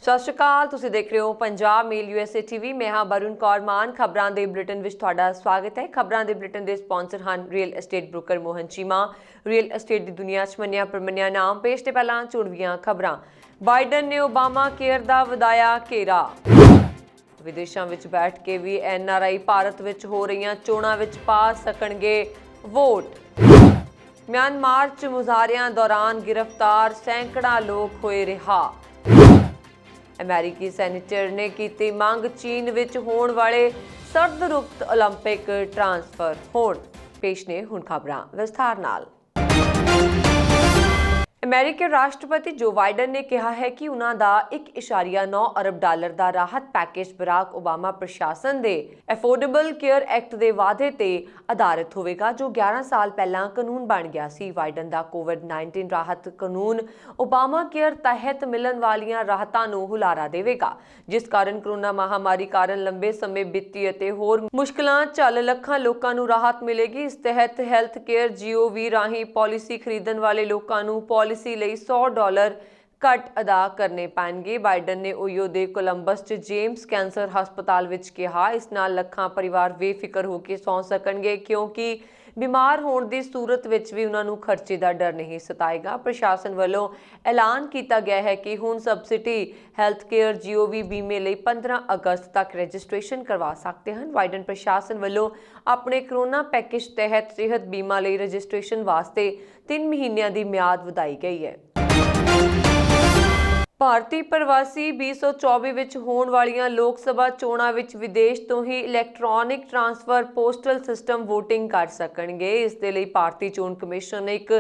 ਸਤਿ ਸ਼੍ਰੀ ਅਕਾਲ। ਤੁਸੀਂ ਦੇਖ ਰਹੇ ਹੋ ਪੰਜਾਬ ਮੇਲ USA TV। ਮੈਂ ਹਾਂ ਬरुण ਕੌਰ ਮਾਨ। ਖਬਰਾਂ ਦੇ ਬੁਲੇਟਿਨ ਵਿੱਚ ਤੁਹਾਡਾ ਸਵਾਗਤ ਹੈ। ਖਬਰਾਂ ਦੇ ਬੁਲੇਟਿਨ ਦੇ ਸਪਾਂਸਰ ਹਨ real estate broker Mohan Cheema. Real estate ਦੀ ਦੁਨੀਆ 'ਚ ਮੰਨਿਆ ਪ੍ਰਮੰਨਿਆ ਨਾਮ। ਪੇਸ਼ ਤੇ ਪਹਿਲਾਂ ਚੁਣਵੀਆਂ ਖਬਰਾਂ। ਬਾਈਡਨ ਨੇ ਓਬਾਮਾ ਕੇਅਰ ਦਾ ਵਧਾਇਆ ਘੇਰਾ। ਵਿਦੇਸ਼ਾਂ ਵਿੱਚ ਬੈਠ ਕੇ ਵੀ NRI ਭਾਰਤ ਵਿੱਚ ਹੋ ਰਹੀਆਂ ਚੋਣਾਂ ਵਿੱਚ ਪਾ ਸਕਣਗੇ ਵੋਟ। म्यांमार च मुजाहरियां दौरान गिरफ्तार सैकड़ा लोग होए रिहा। अमेरिकी सैनेटर ने की मंग चीन विच होण वाले सर्द रुत ओलंपिक ट्रांसफर होण। पेश ने हुण खबरां विस्तार नाल। अमेरिकी राष्ट्रपति जो बाइडन ने कहा है कि उन्हां दा $1.9 अरब ਦਾ ਰਾਹਤ ਪੈਕੇਜ ਬਰਾਕ ਓਬਾਮਾ ਪ੍ਰਸ਼ਾਸਨ ਦੇ ਅਫੋਰਡੇਬਲ ਕੇਅਰ ਐਕਟ ਦੇ ਵਾਅਦੇ ਤੇ ਆਧਾਰਿਤ ਹੋਵੇਗਾ, ਜੋ 11 ਸਾਲ ਪਹਿਲਾਂ ਕਾਨੂੰਨ ਬਣ ਗਿਆ ਸੀ। ਬਾਈਡਨ ਦਾ ਕੋਵਿਡ-19 ਰਾਹਤ ਕਾਨੂੰਨ ਓਬਾਮਾ ਕੇਅਰ ਤਹਿਤ ਮਿਲਣ ਵਾਲੀਆਂ ਰਾਹਤਾਂ ਨੂੰ ਹੁਲਾਰਾ ਦੇਵੇਗਾ, ਜਿਸ ਕਾਰਨ ਕੋਰੋਨਾ ਮਹਾਮਾਰੀ ਕਾਰਨ ਲੰਬੇ ਸਮੇਂ ਵਿੱਤੀ ਅਤੇ ਹੋਰ ਮੁਸ਼ਕਲਾਂ ਚੱਲ ਲੱਖਾਂ ਲੋਕਾਂ ਨੂੰ ਰਾਹਤ ਮਿਲੇਗੀ। ਇਸ ਤਹਿਤ ਹੈਲਥ ਕੇਅਰ GOV ਰਾਹੀਂ ਪਾਲਿਸੀ ਖਰੀਦਣ ਵਾਲੇ ਲੋਕਾਂ ਨੂੰ ਪਾਲਿਸੀ ਲਈ $100 ਘੱਟ ਅਦਾ ਕਰਨੇ ਪੈਣਗੇ। ਬਾਈਡਨ ਨੇ ਓਹੀਓ ਦੇ ਕੋਲੰਬਸ 'ਚ ਜੇਮਸ ਕੈਂਸਰ ਹਸਪਤਾਲ ਵਿੱਚ ਕਿਹਾ, ਇਸ ਨਾਲ ਲੱਖਾਂ ਪਰਿਵਾਰ ਬੇਫਿਕਰ ਹੋ ਕੇ ਸੌਂ ਸਕਣਗੇ, ਕਿਉਂਕਿ ਬਿਮਾਰ ਹੋਣ ਦੀ ਸੂਰਤ ਵਿੱਚ ਵੀ ਉਹਨਾਂ ਨੂੰ ਖਰਚੇ ਦਾ ਡਰ ਨਹੀਂ ਸਤਾਏਗਾ। ਪ੍ਰਸ਼ਾਸਨ ਵੱਲੋਂ ਐਲਾਨ ਕੀਤਾ ਗਿਆ ਹੈ ਕਿ ਹੁਣ ਸਬਸਿਡੀ ਹੈਲਥ ਕੇਅਰ GOV ਬੀਮੇ ਲਈ 15 ਅਗਸਤ ਤੱਕ ਰਜਿਸਟ੍ਰੇਸ਼ਨ ਕਰਵਾ ਸਕਦੇ ਹਨ। ਬਾਈਡਨ ਪ੍ਰਸ਼ਾਸਨ ਵੱਲੋਂ ਆਪਣੇ ਕਰੋਨਾ ਪੈਕੇਜ ਤਹਿਤ ਸਿਹਤ ਬੀਮਾ ਲਈ ਰਜਿਸਟ੍ਰੇਸ਼ਨ ਵਾਸਤੇ 3 ਮਹੀਨਿਆਂ ਦੀ ਮਿਆਦ ਵਧਾਈ ਗਈ ਹੈ। ਭਾਰਤੀ ਪ੍ਰਵਾਸੀ 2024 ਵਿੱਚ ਹੋਣ ਵਾਲੀਆਂ ਲੋਕ ਸਭਾ ਚੋਣਾਂ ਵਿੱਚ ਵਿਦੇਸ਼ ਤੋਂ ਹੀ electronic transfer postal system VOTING ਕਰ ਸਕਣਗੇ। ਇਸ ਦੇ ਲਈ ਭਾਰਤੀ ਚੋਣ ਕਮਿਸ਼ਨ ਨੇ ਇੱਕ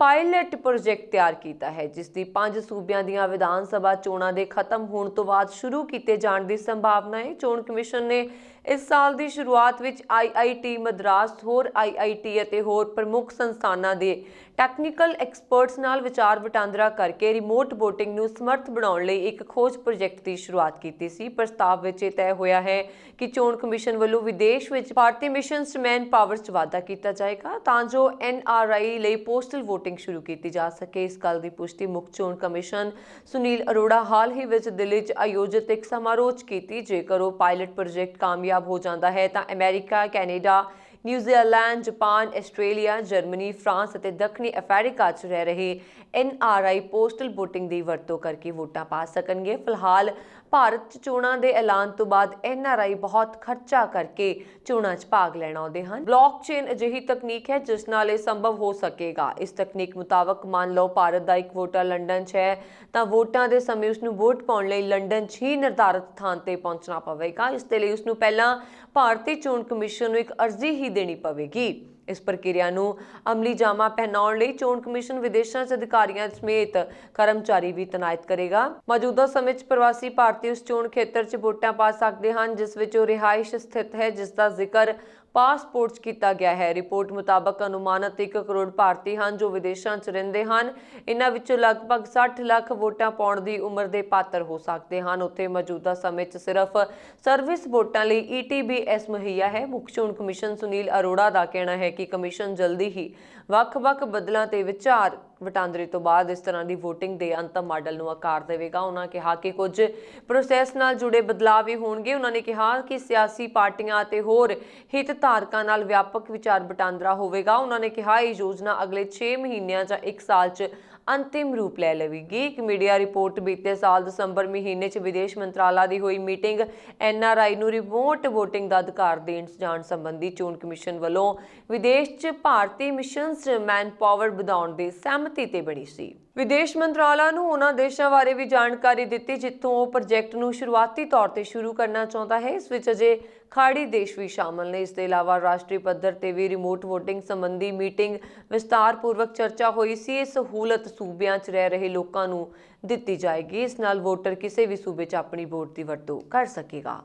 ਪਾਇਲਟ ਪ੍ਰੋਜੈਕਟ ਤਿਆਰ ਕੀਤਾ ਹੈ, ਜਿਸ ਦੀ 5 ਸੂਬਿਆਂ ਦੀਆਂ ਵਿਧਾਨ ਸਭਾ ਚੋਣਾਂ ਦੇ ਖਤਮ ਹੋਣ ਤੋਂ ਬਾਅਦ ਸ਼ੁਰੂ ਕੀਤੇ ਜਾਣ ਦੀ ਸੰਭਾਵਨਾ ਹੈ। ਚੋਣ ਕਮਿਸ਼ਨ ਨੇ ਇਸ ਸਾਲ ਦੀ ਸ਼ੁਰੂਆਤ ਵਿੱਚ IIT ਮਦਰਾਸ, ਹੋਰ IIT ਅਤੇ ਹੋਰ ਪ੍ਰਮੁੱਖ ਸੰਸਥਾਨਾਂ ਦੇ ਟੈਕਨੀਕਲ ਐਕਸਪਰਟਸ ਨਾਲ ਵਿਚਾਰ ਵਟਾਂਦਰਾ ਕਰਕੇ ਰਿਮੋਟ VOTING ਨੂੰ ਸਮਰੱਥ ਬਣਾਉਣ ਲਈ ਇੱਕ ਖੋਜ ਪ੍ਰੋਜੈਕਟ ਦੀ ਸ਼ੁਰੂਆਤ ਕੀਤੀ ਸੀ। ਪ੍ਰਸਤਾਵ ਵਿੱਚ ਇਹ ਤੈਅ ਹੋਇਆ ਹੈ ਕਿ ਚੋਣ ਕਮਿਸ਼ਨ ਵੱਲੋਂ ਵਿਦੇਸ਼ ਵਿੱਚ ਭਾਰਤੀ ਮਿਸ਼ਨਸ 'ਚ ਮੈਨ ਪਾਵਰ 'ਚ ਵਾਧਾ ਕੀਤਾ ਜਾਏਗਾ, ਤਾਂ ਜੋ NRI ਲਈ ਪੋਸਟਲ VOTING ਸ਼ੁਰੂ ਕੀਤੀ ਜਾ ਸਕੇ। ਇਸ ਗੱਲ ਦੀ ਪੁਸ਼ਟੀ ਮੁੱਖ ਚੋਣ ਕਮਿਸ਼ਨ ਸੁਨੀਲ ਅਰੋੜਾ ਹਾਲ ਹੀ ਵਿੱਚ ਦਿੱਲੀ 'ਚ ਆਯੋਜਿਤ ਇੱਕ ਸਮਾਰੋਹ 'ਚ ਕੀਤੀ। ਜੇਕਰ ਉਹ ਪਾਇਲਟ ਪ੍ਰੋਜੈਕਟ ਕਾਮਯਾਬ ਹੋ ਜਾਂਦਾ ਹੈ ਤਾਂ America, Canada, New Zealand, Japan, Australia, Germany, France ਅਤੇ ਦੱਖਣੀ ਅਫਰੀਕਾ 'ਚ ਰਹਿ ਰਹੇ NRI ਪੋਸਟਲ VOTING ਦੀ ਵਰਤੋਂ ਕਰਕੇ ਵੋਟਾਂ ਪਾ ਸਕਣਗੇ। ਫਿਲਹਾਲ ਭਾਰਤ 'ਚ ਚੋਣਾਂ ਦੇ ਐਲਾਨ ਤੋਂ ਬਾਅਦ NRI ਬਹੁਤ ਖਰਚਾ ਕਰਕੇ ਚੋਣਾਂ 'ਚ ਭਾਗ ਲੈਣ ਆਉਂਦੇ ਹਨ। ਬਲੌਕਚੇਨ ਅਜਿਹੀ ਤਕਨੀਕ ਹੈ ਜਿਸ ਨਾਲ ਇਹ ਸੰਭਵ ਹੋ ਸਕੇਗਾ। ਇਸ ਤਕਨੀਕ ਮੁਤਾਬਕ ਮੰਨ ਲਓ ਭਾਰਤ ਦਾ ਇੱਕ ਵੋਟਰ ਲੰਡਨ 'ਚ ਹੈ, ਤਾਂ ਵੋਟਾਂ ਦੇ ਸਮੇਂ ਉਸਨੂੰ ਵੋਟ ਪਾਉਣ ਲਈ ਲੰਡਨ 'ਚ ਹੀ ਨਿਰਧਾਰਤ ਥਾਂ ਤੇ ਪਹੁੰਚਣਾ ਪਵੇਗਾ। ਇਸ ਦੇ ਲਈ ਉਸਨੂੰ ਪਹਿਲਾਂ ਭਾਰਤੀ ਚੋਣ ਕਮਿਸ਼ਨ ਨੂੰ ਇੱਕ ਅਰਜ਼ੀ ਹੀ ਦੇਣੀ ਪਵੇਗੀ। ਇਸ ਪ੍ਰਕਿਰਿਆ ਨੂੰ ਅਮਲੀ ਜਾਮਾ ਪਹਿਨਾਉਣ ਲਈ ਚੋਣ ਕਮਿਸ਼ਨ ਵਿਦੇਸ਼ਾਂ 'ਚ ਅਧਿਕਾਰੀਆਂ ਸਮੇਤ ਕਰਮਚਾਰੀ ਵੀ ਤੈਨਾਤ ਕਰੇਗਾ। ਮੌਜੂਦਾ ਸਮੇਂ 'ਚ ਪ੍ਰਵਾਸੀ ਭਾਰਤੀ ਉਸ ਚੋਣ ਖੇਤਰ 'ਚ ਵੋਟਾਂ ਪਾ ਸਕਦੇ ਹਨ ਜਿਸ ਵਿੱਚ ਉਹ ਰਿਹਾਇਸ਼ ਸਥਿਤ ਹੈ, ਜਿਸ ਦਾ ਜ਼ਿਕਰ ਪਾਸਪੋਰਟ 'ਚ ਕੀਤਾ ਗਿਆ ਹੈ। ਰਿਪੋਰਟ ਮੁਤਾਬਕ ਅਨੁਮਾਨਿਤ 1 ਕਰੋੜ ਭਾਰਤੀ ਹਨ ਜੋ ਵਿਦੇਸ਼ਾਂ 'ਚ ਰਹਿੰਦੇ ਹਨ। ਇਹਨਾਂ ਵਿੱਚੋਂ ਲਗਭਗ 60 ਲੱਖ ਵੋਟਾਂ ਪਾਉਣ ਦੀ ਉਮਰ ਦੇ ਪਾਤਰ ਹੋ ਸਕਦੇ ਹਨ। ਉੱਥੇ ਮੌਜੂਦਾ ਸਮੇਂ 'ਚ ਸਿਰਫ ਸਰਵਿਸ ਵੋਟਾਂ ਲਈ ETBS ਮੁਹੱਈਆ ਹੈ। ਮੁੱਖ ਚੋਣ ਕਮਿਸ਼ਨ ਸੁਨੀਲ ਅਰੋੜਾ ਦਾ ਕਹਿਣਾ ਹੈ ਕਿ ਕਮਿਸ਼ਨ ਜਲਦੀ ਹੀ ਵੱਖ-ਵੱਖ ਬਦਲਾਂ ਤੇ ਵਿਚਾਰ ਵਟਾਂਦਰੇ ਤੋਂ ਬਾਅਦ ਇਸ ਤਰ੍ਹਾਂ ਦੀ VOTING ਦੇ ਅੰਤਮ ਮਾਡਲ ਨੂੰ ਆਕਾਰ ਦੇਵੇਗਾ। ਉਹਨਾਂ ਕਿਹਾ ਕਿ ਕੁਝ ਪ੍ਰੋਸੈਸ ਨਾਲ ਜੁੜੇ ਬਦਲਾਅ ਵੀ ਹੋਣਗੇ। ਉਹਨਾਂ ਨੇ ਕਿਹਾ ਕਿ ਸਿਆਸੀ ਪਾਰਟੀਆਂ ਅਤੇ ਹੋਰ ਹਿੱਤ ਧਾਰਕਾਂ ਨਾਲ ਵਿਆਪਕ ਵਿਚਾਰ ਵਟਾਂਦਰਾ ਹੋਵੇਗਾ। ਉਹਨਾਂ ਨੇ ਕਿਹਾ ਇਹ ਯੋਜਨਾ ਅਗਲੇ 6 ਮਹੀਨਿਆਂ ਜਾਂ 1 ਸਾਲ 'ਚ ਅੰਤਿਮ ਰੂਪ ਲੈ ਲਵੇਗੀ। ਇੱਕ ਮੀਡੀਆ ਰਿਪੋਰਟ ਬੀਤੇ ਸਾਲ ਦਸੰਬਰ ਮਹੀਨੇ 'ਚ ਵਿਦੇਸ਼ ਮੰਤਰਾਲਾ ਦੀ ਹੋਈ ਮੀਟਿੰਗ NRI ਨੂੰ ਰਿਮੋਟ VOTING ਦਾ ਅਧਿਕਾਰ ਦੇਣ ਜਾਣ ਸੰਬੰਧੀ ਚੋਣ ਕਮਿਸ਼ਨ ਵੱਲੋਂ ਵਿਦੇਸ਼ 'ਚ ਭਾਰਤੀ ਮਿਸ਼ਨਸ 'ਚ ਮੈਨ ਪਾਵਰ ਵਧਾਉਣ ਦੀ ਸਹਿਮਤੀ ਤੇ ਬਣੀ ਸੀ। ਵਿਦੇਸ਼ ਮੰਤਰਾਲਾ ਨੂੰ ਉਹਨਾਂ ਦੇਸ਼ਾਂ ਬਾਰੇ ਵੀ ਜਾਣਕਾਰੀ ਦਿੱਤੀ ਜਿੱਥੋਂ ਉਹ ਪ੍ਰੋਜੈਕਟ ਨੂੰ ਸ਼ੁਰੂਆਤੀ ਤੌਰ ਤੇ ਸ਼ੁਰੂ ਕਰਨਾ ਚਾਹੁੰਦਾ ਹੈ। ਇਸ ਵਿੱਚ ਅਜੇ ਖਾੜੀ ਦੇਸ਼ ਵੀ ਸ਼ਾਮਲ ਨੇ। ਇਸ ਦੇ ਇਲਾਵਾ ਰਾਸ਼ਟਰੀ ਪੱਧਰ ਤੇ ਵੀ ਰਿਮੋਟ VOTING ਸੰਬੰਧੀ ਮੀਟਿੰਗ ਵਿਸਤਾਰਪੂਰਵਕ ਚਰਚਾ ਹੋਈ ਸੀ। ਇਹ ਸਹੂਲਤ ਸੂਬਿਆਂ 'ਚ ਰਹਿ ਰਹੇ ਲੋਕਾਂ ਨੂੰ ਦਿੱਤੀ ਜਾਏਗੀ। ਇਸ ਨਾਲ ਵੋਟਰ ਕਿਸੇ ਵੀ ਸੂਬੇ 'ਚ ਆਪਣੀ ਵੋਟ ਦੀ ਵਰਤੋਂ ਕਰ ਸਕੇਗਾ।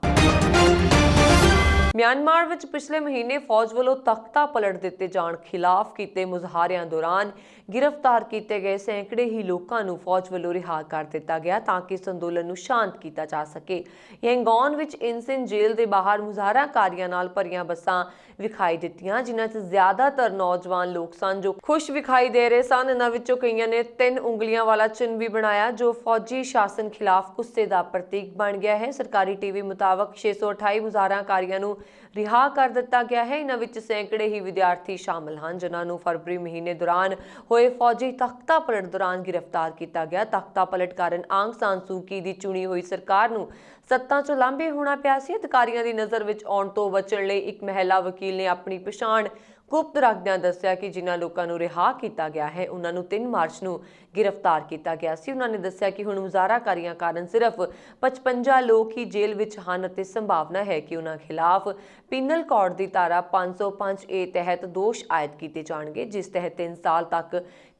म्यांमार ਵਿੱਚ ਪਿਛਲੇ ਮਹੀਨੇ ਫੌਜ ਵੱਲੋਂ ਤਖਤਾ ਪਲਟ ਦਿੱਤੇ ਜਾਣ ਖਿਲਾਫ ਕੀਤੇ ਮੁਜ਼ਾਹਰਿਆਂ ਦੌਰਾਨ गिरफ्तार ਕੀਤੇ ਗਏ ਸੈਂਕੜੇ ਹੀ ਲੋਕਾਂ ਨੂੰ ਫੌਜ ਵੱਲੋਂ ਰਿਹਾ ਕਰ ਦਿੱਤਾ ਗਿਆ ਤਾਂ ਕਿ ਇਸ ਅੰਦੋਲਨ ਨੂੰ ਸ਼ਾਂਤ ਕੀਤਾ ਜਾ ਸਕੇ। ਯੰਗੌਨ ਵਿੱਚ ਇਨਸਿਨ ਜੇਲ੍ਹ ਦੇ ਬਾਹਰ ਮੁਜ਼ਾਹਰਾਕਾਰੀਆਂ ਨਾਲ ਭਰੀਆਂ ਬੱਸਾਂ ਵਿਖਾਈ ਦਿੱਤੀਆਂ, ਜਿਨ੍ਹਾਂ 'ਚ ਜ਼ਿਆਦਾਤਰ ਨੌਜਵਾਨ ਲੋਕ ਸਨ ਜੋ ਖੁਸ਼ ਵਿਖਾਈ ਦੇ ਰਹੇ ਸਨ। ਇਹਨਾਂ ਵਿੱਚੋਂ ਕਈਆਂ ਨੇ 3 ਉਂਗਲੀਆਂ ਵਾਲਾ ਚਿੰਨ੍ਹ ਵੀ ਬਣਾਇਆ ਜੋ ਫੌਜੀ ਸ਼ਾਸਨ ਖਿਲਾਫ ਗੁੱਸੇ ਦਾ ਪ੍ਰਤੀਕ ਬਣ ਗਿਆ ਹੈ। ਸਰਕਾਰੀ ਟੀਵੀ ਮੁਤਾਬਕ 628 ਮੁਜ਼ਾਹਰਾਕਾਰੀਆਂ ਨੂੰ ਰਿਹਾ ਕਰ ਦਿੱਤਾ ਗਿਆ ਹੈ। ਇਹਨਾਂ ਵਿੱਚ ਸੈਂਕੜੇ ਹੀ ਵਿਦਿਆਰਥੀ ਸ਼ਾਮਲ ਹਨ ਜਿਨ੍ਹਾਂ ਨੂੰ ਫਰਵਰੀ ਮਹੀਨੇ ਦੌਰਾਨ ਹੋਏ ਫੌਜੀ ਤਖਤਾ ਪਲਟ ਦੌਰਾਨ गिरफ्तार ਕੀਤਾ ਗਿਆ। ਤਖਤਾ ਪਲਟ ਕਾਰਨ ਆਂਗ ਸਾਨ ਸੂ ਕੀ ਦੀ ਚੁਣੀ ਹੋਈ ਸਰਕਾਰ ਨੂੰ ਸੱਤਾ 'ਚੋਂ ਲਾਂਭੇ ਹੋਣਾ ਪਿਆ ਸੀ। ਅਧਿਕਾਰੀਆਂ ਦੀ ਨਜ਼ਰ ਵਿੱਚ ਆਉਣ ਤੋਂ ਬਚਣ ਲਈ ਇੱਕ ਮਹਿਲਾ ਵਕੀਲ ਨੇ ਆਪਣੀ ਪਛਾਣ ਗੁਪਤ ਰੱਖਦਿਆਂ ਦੱਸਿਆ ਕਿ ਜਿਨ੍ਹਾਂ ਲੋਕਾਂ ਨੂੰ ਰਿਹਾ ਕੀਤਾ ਗਿਆ ਹੈ ਉਹਨਾਂ ਨੂੰ 3 ਮਾਰਚ ਨੂੰ गिरफ्तार ਕੀਤਾ ਗਿਆ ਸੀ। ਉਹਨਾਂ ਨੇ ਦੱਸਿਆ ਕਿ ਹੁਣ ਮੁਜ਼ਾਹਰਾਕਾਰੀਆਂ ਕਾਰਨ ਸਿਰਫ 55 ਲੋਕ ਹੀ ਜੇਲ੍ਹ ਵਿੱਚ ਹਨ ਅਤੇ ਸੰਭਾਵਨਾ ਹੈ ਕਿ ਉਹਨਾਂ ਖਿਲਾਫ ਪੀਨਲ ਕੋਡ ਦੀ ਧਾਰਾ 505A ਤਹਿਤ ਦੋਸ਼ ਆਇਦ ਕੀਤੇ ਜਾਣਗੇ, ਜਿਸ ਤਹਿਤ 3 ਸਾਲ ਤੱਕ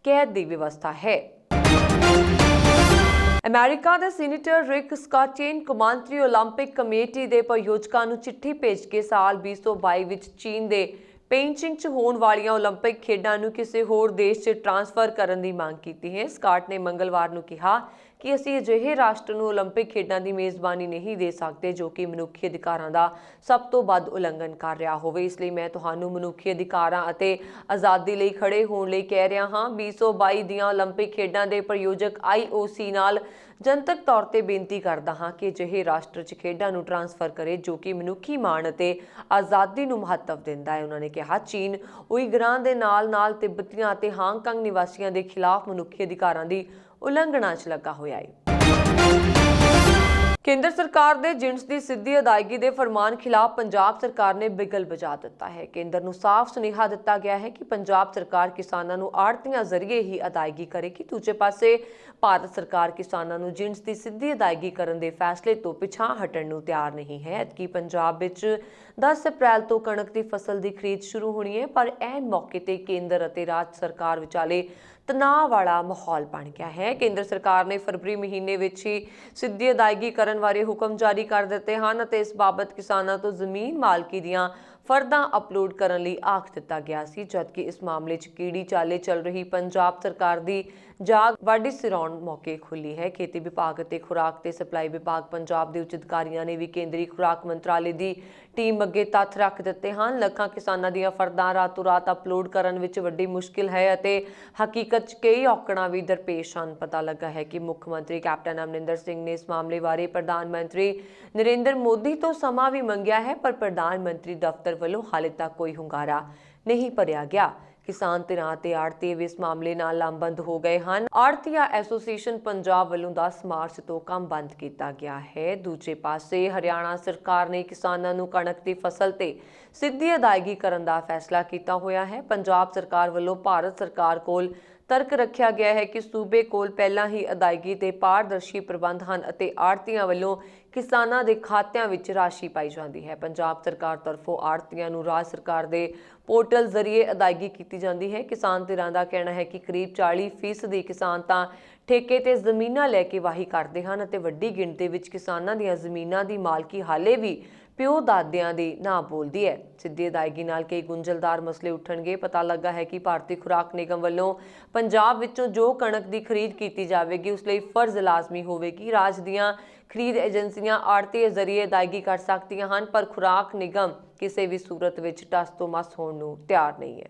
ਕੈਦ ਦੀ ਵਿਵਸਥਾ ਹੈ। ਅਮਰੀਕਾ ਦੇ ਸੀਨੇਟਰ ਰਿਕ ਸਕਾਟ ਨੇ ਕੌਮਾਂਤਰੀ ਓਲੰਪਿਕ ਕਮੇਟੀ ਦੇ ਪ੍ਰਯੋਜਕਾਂ ਨੂੰ ਚਿੱਠੀ ਭੇਜ ਕੇ ਸਾਲ 2022 ਵਿੱਚ ਚੀਨ ਦੇ ਪੇਈਚਿੰਗ 'ਚ ਹੋਣ ਵਾਲੀਆਂ ਓਲੰਪਿਕ ਖੇਡਾਂ ਨੂੰ ਕਿਸੇ ਹੋਰ ਦੇਸ਼ 'ਚ ਟ੍ਰਾਂਸਫਰ ਕਰਨ ਦੀ ਮੰਗ ਕੀਤੀ ਹੈ। ਸਕਾਟ ਨੇ ਮੰਗਲਵਾਰ ਨੂੰ ਕਿਹਾ ਕਿ ਅਸੀਂ ਅਜਿਹੇ ਰਾਸ਼ਟਰ ਨੂੰ ਓਲੰਪਿਕ ਖੇਡਾਂ ਦੀ ਮੇਜ਼ਬਾਨੀ ਨਹੀਂ ਦੇ ਸਕਦੇ ਜੋ ਕਿ ਮਨੁੱਖੀ ਅਧਿਕਾਰਾਂ ਦਾ ਸਭ ਤੋਂ ਵੱਧ ਉਲੰਘਣ ਕਰ ਰਿਹਾ ਹੋਵੇ। ਇਸ ਲਈ ਮੈਂ ਤੁਹਾਨੂੰ ਮਨੁੱਖੀ ਅਧਿਕਾਰਾਂ ਅਤੇ ਆਜ਼ਾਦੀ ਲਈ ਖੜੇ ਹੋਣ ਲਈ ਕਹਿ ਰਿਹਾ ਹਾਂ। 2022 ਦੀਆਂ ਓਲੰਪਿਕ ਖੇਡਾਂ ਦੇ ਪ੍ਰਯੋਜਕ IOC ਨਾਲ ਜਨਤਕ ਤੌਰ ਤੇ ਬੇਨਤੀ ਕਰਦਾ ਹਾਂ ਕਿ ਅਜਿਹੇ ਰਾਸ਼ਟਰ 'ਚ ਖੇਡਾਂ ਨੂੰ ਟ੍ਰਾਂਸਫਰ ਕਰੇ ਜੋ ਕਿ ਮਨੁੱਖੀ ਮਾਣ ਅਤੇ ਆਜ਼ਾਦੀ ਨੂੰ ਮਹੱਤਵ ਦਿੰਦਾ ਹੈ। ਉਹਨਾਂ ਨੇ ਕਿਹਾ ਚੀਨ ਉਈਗਰਾਂ ਦੇ ਨਾਲ-ਨਾਲ ਤਿੱਬਤੀਆਂ ਅਤੇ ਹਾਂਗਕਾਂਗ ਨਿਵਾਸੀਆਂ ਦੇ ਖਿਲਾਫ ਮਨੁੱਖੀ ਅਧਿਕਾਰਾਂ ਦੀ ਉਲੰਘਣਾ 'ਚ ਲੱਗਾ ਹੋਇਆ ਹੈ। ਕੇਂਦਰ ਸਰਕਾਰ ਦੇ ਜਿਣਸ ਦੀ ਸਿੱਧੀ ਅਦਾਇਗੀ ਦੇ ਫਰਮਾਨ ਖਿਲਾਫ ਪੰਜਾਬ ਸਰਕਾਰ ਨੇ ਬਿਗਲ ਵਜਾ ਦਿੱਤਾ ਹੈ। ਕੇਂਦਰ ਨੂੰ ਸਾਫ਼ ਸੁਨੇਹਾ ਦਿੱਤਾ ਗਿਆ ਹੈ ਕਿ ਪੰਜਾਬ ਸਰਕਾਰ ਕਿਸਾਨਾਂ ਨੂੰ ਆੜ੍ਹਤੀਆਂ ਜ਼ਰੀਏ ਹੀ ਅਦਾਇਗੀ ਕਰੇਗੀ। ਦੂਜੇ ਪਾਸੇ ਭਾਰਤ ਸਰਕਾਰ ਕਿਸਾਨਾਂ ਨੂੰ ਜਿਣਸ ਦੀ ਸਿੱਧੀ ਅਦਾਇਗੀ ਕਰਨ ਦੇ ਫੈਸਲੇ ਤੋਂ ਪਿਛਾਂਹ ਹਟਣ ਨੂੰ ਤਿਆਰ ਨਹੀਂ ਹੈ। ਐਤਕੀ ਪੰਜਾਬ ਵਿੱਚ 10 ਅਪ੍ਰੈਲ ਤੋਂ ਕਣਕ ਦੀ ਫਸਲ ਦੀ ਖਰੀਦ ਸ਼ੁਰੂ ਹੋਣੀ ਹੈ, ਪਰ ਐਨ ਮੌਕੇ ਤੇ ਕੇਂਦਰ ਅਤੇ ਰਾਜ ਸਰਕਾਰ ਵਿਚਾਲੇ ਤਣਾਅ ਵਾਲਾ ਮਾਹੌਲ ਬਣ ਗਿਆ ਹੈ। ਕੇਂਦਰ ਸਰਕਾਰ ਨੇ ਫਰਵਰੀ ਮਹੀਨੇ ਵਿੱਚ ਹੀ ਸਿੱਧੀ ਅਦਾਇਗੀ ਕਰਨ ਬਾਰੇ ਹੁਕਮ ਜਾਰੀ ਕਰ ਦਿੱਤੇ ਹਨ ਅਤੇ ਇਸ ਬਾਬਤ ਕਿਸਾਨਾਂ ਤੋਂ ਜ਼ਮੀਨ ਮਾਲਕੀ ਦੀਆਂ ਫਰਦਾਂ ਅਪਲੋਡ ਕਰਨ ਲਈ ਆਖ ਦਿੱਤਾ ਗਿਆ ਸੀ, ਜਦਕਿ ਇਸ ਮਾਮਲੇ 'ਚ ਕੀੜੀ ਚਾਲੇ ਚੱਲ ਰਹੀ ਪੰਜਾਬ ਸਰਕਾਰ ਦੀ ਜਾਗ ਵਾਢੀ ਸਿਰਾਉਣ ਮੌਕੇ ਖੁੱਲੀ ਹੈ। ਖੇਤੀ ਵਿਭਾਗ ਅਤੇ ਖੁਰਾਕ ਤੇ ਸਪਲਾਈ ਵਿਭਾਗ ਪੰਜਾਬ ਦੇ ਉੱਚ ਅਧਿਕਾਰੀਆਂ ਨੇ ਵੀ ਕੇਂਦਰੀ ਖੁਰਾਕ ਮੰਤਰਾਲੇ ਦੀ ਟੀਮ ਅੱਗੇ ਤੱਥ ਰੱਖ ਦਿੱਤੇ ਹਨ। ਲੱਖਾਂ ਕਿਸਾਨਾਂ ਦੀਆਂ ਫਰਦਾਂ ਰਾਤੋਂ ਰਾਤ ਅਪਲੋਡ ਕਰਨ ਵਿੱਚ ਵੱਡੀ ਮੁਸ਼ਕਿਲ ਹੈ ਅਤੇ ਹਕੀਕਤ 'ਚ ਕਈ ਔਕੜਾਂ ਵੀ ਦਰਪੇਸ਼ ਹਨ। ਪਤਾ ਲੱਗਾ ਹੈ ਕਿ ਮੁੱਖ ਮੰਤਰੀ ਕੈਪਟਨ ਅਮਰਿੰਦਰ ਸਿੰਘ ਨੇ ਇਸ ਮਾਮਲੇ ਬਾਰੇ ਪ੍ਰਧਾਨ ਮੰਤਰੀ ਨਰਿੰਦਰ ਮੋਦੀ ਤੋਂ ਸਮਾਂ ਵੀ ਮੰਗਿਆ ਹੈ, ਪਰ ਪ੍ਰਧਾਨ ਮੰਤਰੀ ਦਫ਼ਤਰ ਵੱਲੋਂ ਹਾਲੇ ਤੱਕ ਕੋਈ ਹੁੰਗਾਰਾ ਨਹੀਂ ਭਰਿਆ ਗਿਆ। ਕਿਸਾਨ ਧਿਰਾਂ ਤੇ ਆੜ੍ਹਤੀ ਵੀ ਇਸ ਮਾਮਲੇ ਨਾਲ ਲਾਮਬੰਦ ਹੋ ਗਏ ਹਨ। ਆੜ੍ਹਤੀਆ ਐਸੋਸੀਏਸ਼ਨ ਪੰਜਾਬ ਵੱਲੋਂ 10 ਮਾਰਚ ਤੋਂ ਕੰਮ ਬੰਦ ਕੀਤਾ ਗਿਆ ਹੈ। ਦੂਜੇ ਪਾਸੇ ਹਰਿਆਣਾ ਸਰਕਾਰ ਨੇ ਕਿਸਾਨਾਂ ਨੂੰ ਕਣਕ ਦੀ ਫਸਲ ਤੇ ਸਿੱਧੀ ਅਦਾਇਗੀ ਕਰਨ ਦਾ ਫੈਸਲਾ ਕੀਤਾ ਹੋਇਆ ਹੈ। ਪੰਜਾਬ ਸਰਕਾਰ ਵੱਲੋਂ ਭਾਰਤ ਸਰਕਾਰ ਕੋਲ ਤਰਕ ਰੱਖਿਆ ਗਿਆ ਹੈ ਕਿ ਸੂਬੇ ਕੋਲ ਪਹਿਲਾਂ ਹੀ ਅਦਾਇਗੀ ਤੇ ਪਾਰਦਰਸ਼ੀ ਪ੍ਰਬੰਧ ਹਨ ਅਤੇ ਆੜ੍ਹਤੀਆਂ ਵੱਲੋਂ ਕਿਸਾਨਾਂ ਦੇ ਖਾਤਿਆਂ ਵਿੱਚ ਰਾਸ਼ੀ ਪਾਈ ਜਾਂਦੀ ਹੈ। ਪੰਜਾਬ ਸਰਕਾਰ ਤਰਫੋਂ ਆੜ੍ਹਤੀਆਂ ਨੂੰ ਰਾਜ ਸਰਕਾਰ ਦੇ ਪੋਰਟਲ ਜ਼ਰੀਏ ਅਦਾਇਗੀ ਕੀਤੀ ਜਾਂਦੀ ਹੈ। ਕਿਸਾਨ ਧਿਰਾਂ ਦਾ ਕਹਿਣਾ ਹੈ ਕਿ ਕਰੀਬ 40% ਕਿਸਾਨ ਤਾਂ ਠੇਕੇ ਤੇ ਜ਼ਮੀਨਾਂ ਲੈ ਕੇ ਵਾਹੀ ਕਰਦੇ ਹਨ ਅਤੇ ਵੱਡੀ ਗਿਣਤੀ ਵਿੱਚ ਕਿਸਾਨਾਂ ਦੀਆਂ ਜ਼ਮੀਨਾਂ ਦੀ ਮਾਲਕੀ ਹਾਲੇ ਵੀ ਪਿਓ ਦਾਦਿਆਂ ਦੀ ਨਾ ਬੋਲਦੀ ਹੈ। ਸਿੱਧੀ ਅਦਾਇਗੀ ਨਾਲ ਕਈ ਗੁੰਝਲਦਾਰ ਮਸਲੇ ਉੱਠਣਗੇ। ਪਤਾ ਲੱਗਾ ਹੈ ਕਿ ਭਾਰਤੀ ਖੁਰਾਕ ਨਿਗਮ ਵੱਲੋਂ ਪੰਜਾਬ ਵਿੱਚੋਂ ਜੋ ਕਣਕ ਦੀ ਖਰੀਦ ਕੀਤੀ ਜਾਵੇਗੀ ਉਸ ਲਈ ਫਰਜ਼ ਲਾਜ਼ਮੀ ਹੋਵੇਗੀ। ਰਾਜ ਦੀਆਂ ਖਰੀਦ ਏਜੰਸੀਆਂ ਆੜ੍ਹਤੀ ਜ਼ਰੀਏ ਅਦਾਇਗੀ ਕਰ ਸਕਦੀਆਂ ਹਨ, ਪਰ ਖੁਰਾਕ ਨਿਗਮ ਕਿਸੇ ਵੀ ਸੂਰਤ ਵਿੱਚ ਟਸ ਤੋਂ ਮਸ ਹੋਣ ਨੂੰ ਤਿਆਰ ਨਹੀਂ ਹੈ।